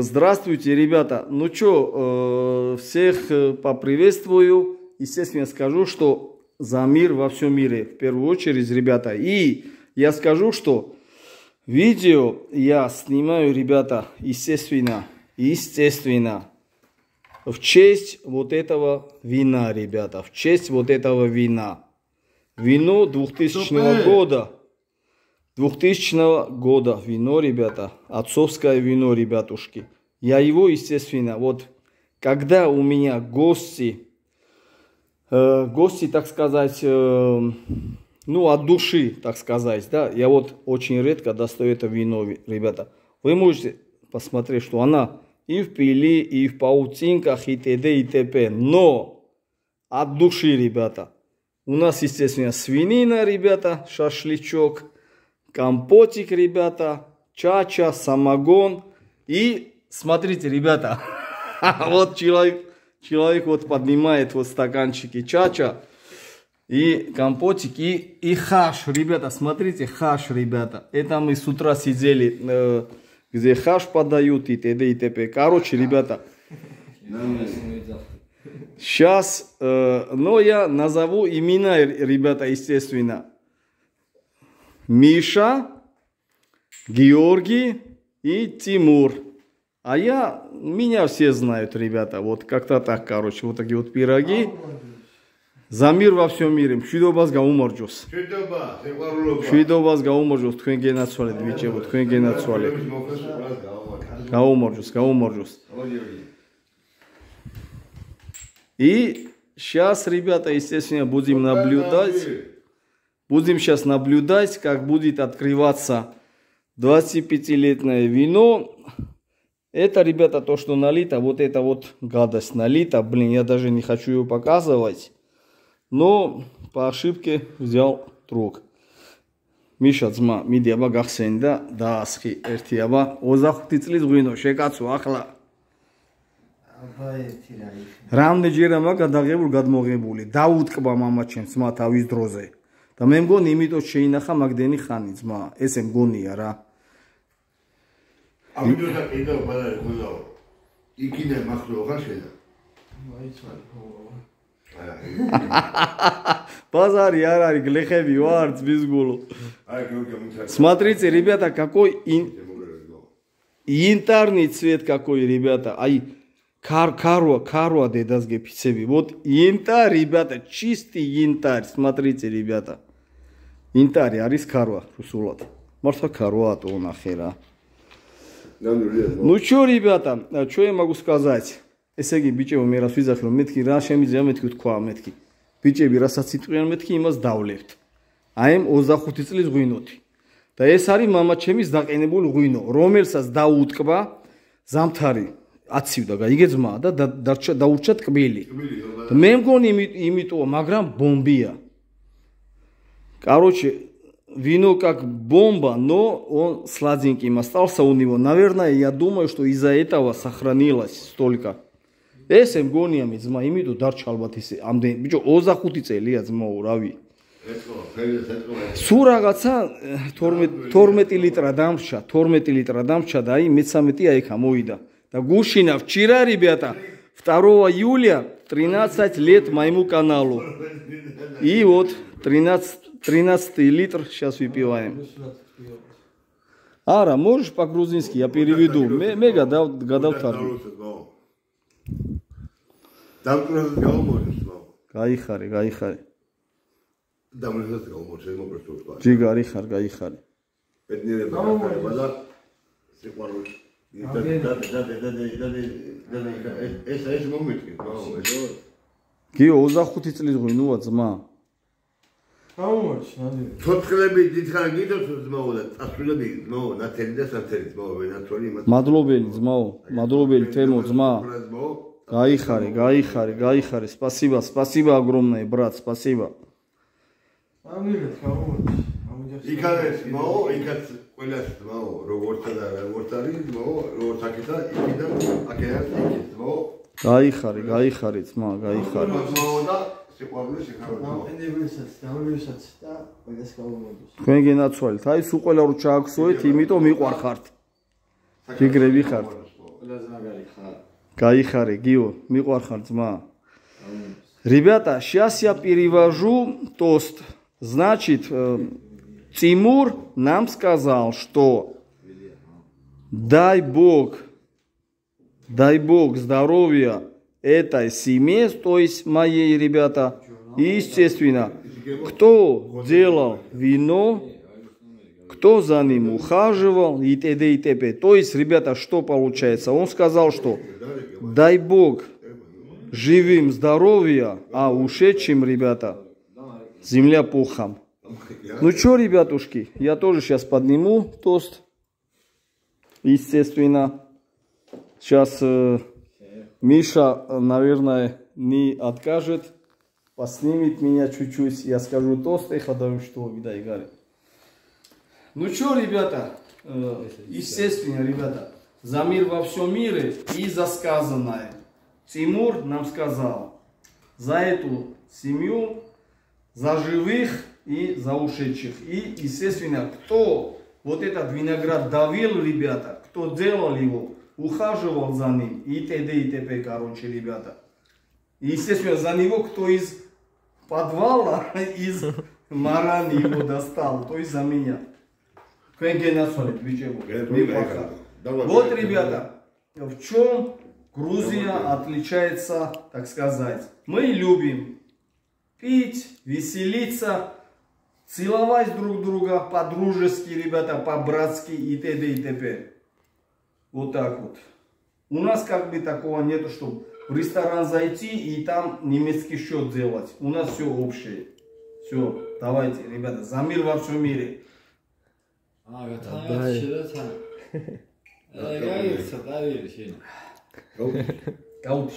Здравствуйте, ребята. Ну что, всех поприветствую. Естественно, скажу, что за мир во всем мире, в первую очередь, ребята. И я скажу, что видео я снимаю, ребята, естественно, в честь вот этого вина, ребята. В честь вот этого вина. Вино 2000 года. 2000 года вино, ребята. Отцовское вино, ребятушки. Я его, естественно, вот когда у меня гости, так сказать, ну, от души, так сказать, да, я вот очень редко достаю это вино, ребята. Вы можете посмотреть, что она и в пиле, и в паутинках, и т.д. и т.п. Но от души, ребята. У нас, естественно, свинина, ребята, шашлычок, компотик, ребята, чача, самогон. И смотрите, ребята, вот человек вот поднимает вот стаканчики чача и компотик и хаш, ребята, смотрите, хаш, ребята. Это мы с утра сидели, где хаш подают и т.д. и т.п. Короче, ребята, сейчас, но я назову имена, ребята, естественно. Миша, Георгий и Тимур. А меня все знают, ребята. Вот как-то так, короче, вот такие вот пироги. За мир во всем мире. Შვიდობას გაუმარჯოს. შვიდობას გაუმარჯოს თქვენ გენაცვალეთ ბიჭებო, თქვენ გენაცვალეთ. Გაუმარჯოს. И сейчас, ребята, естественно, будем сейчас наблюдать, как будет открываться 25-летнее вино. Это, ребята, то, что налито, вот эта вот гадость налита. Блин, я даже не хочу ее показывать. Но по ошибке взял трог. Миша, ძმა, მიდი აბა გახსენი და დაასხი ერთი აბა 25 წლის ღვინო შეკაცო ახლა. რამდენჯერა მაგ გადმოღებული დაუტკბა მამა ჩემს ძმა თავის დროზე და მე მგონი იმიტომ შეინახა მაგდენი ხანი ძმა ესე მგონია რა ამიტომ და კიდევ ბალარი ხოდა იქინე მახრო ხარ შედა базари არ არის გლეხები ვარ ძბისგულო смотрите ребята какой янтарный цвет какой ребята ай Карва дедас гепицеби. Вот янтарь, ребята, чистый янтарь. Смотрите, ребята. Янтарь, арис карва, русулат. Марта карва, то он ахера. Ну что, ребята, что я могу сказать? Эсеги бичево მე რას ვიზახი რომ მეთქი რა შემიძლია მეთქი თქვა მეთქი. ბიჭები რასაც იტყვიან მეთქი იმას დავლებთ. აი ამ 25 წლის ღვინოთი. და ეს არის მამა ჩემის დაყენებული ღვინო, რომელსაც დაუტკბა ზამთარი. აცივდა გაიგეძმა და დაურჩა ტკბილი. მე მგონი იმიტომ, მაგრამ бомбия. Короче, вино как бомба, но он сладеньким остался у него. Наверное, я думаю, что из-за этого сохранилось столько. Ესე მგონია მე ძმა, იმიტომ დარჩა ალბათ ისე ამდენ. ბიჭო 25 წელია ძმაო, რავი. სულ რაღაცა 12 ლიტრა დამრჩა და აი 13 აიქა მოვიდა. Да Гушина вчера, ребята, 2 июля 13 лет моему каналу. И вот 13 литр сейчас выпиваем. Ара, можешь по-грузински? Я переведу. Მე გადავთარგმნი. გაიხარე. ჯიგარი ხარ, გაიხარე. გიო 25 წლის ღვინოა ძმა. ცოცხლები დიდხან გიდოს ძმაო და წასვლები ძმაო, ნათელი და სათელი ძმაო, ვენათვალი იმათ. მადლობელი ძმაო, მადლობელი თემო ძმა. გაიხარე. Спасибо огромное, брат, спасибо. იქაც ძმაო, იქაც ყველას ძმაო, როგორც არის ძმაო, როგორც აქეთა, იქიდან აქედან იქით ძმაო. გაიხარე ძმა, გაიხარე. ძმაო და სიყვარული შეხარდა. დაუნებისაც და ყველას გავუმოდოს. თქვენ გენაცვალეთ, აი სულ ყველა რო ჩააგსოვეთ, იმიტომ მიყვარხართ. ჯიგრები ხართ. Кайхари, Гио, Микуархан, Зма. Ребята, сейчас я перевожу тост. Значит, Тимур нам сказал, что дай Бог здоровья этой семье, то есть моей, ребята. И, естественно, кто делал вино, кто за ним ухаживал и т.д. и т.п. То есть, ребята, что получается? Он сказал, что дай Бог живым здоровья, а ушедшим, ребята, земля пухом. Ну что, ребятушки, я тоже сейчас подниму тост. Естественно, сейчас Миша, наверное, не откажет, поснимет меня чуть-чуть. Я скажу тост, и ходаю, что видай, Гарри. Ну что, ребята, естественно, ребята, за мир во всем мире и за сказанное. Тимур нам сказал, за эту семью, за живых и за ушедших. И, естественно, кто вот этот виноград давил, ребята, кто делал его, ухаживал за ним, и т.д. и т.п., короче, ребята. И, естественно, за него, кто из подвала, из марани его достал, то есть за меня. Вот, ребята, в чем Грузия отличается, так сказать. Мы любим пить, веселиться, целовать друг друга по-дружески, ребята, по-братски и т.д. и т.п. Вот так вот. У нас как бы такого нету, чтобы в ресторан зайти и там немецкий счет делать. У нас все общее. Все, давайте, ребята, за мир во всем мире. Кауч.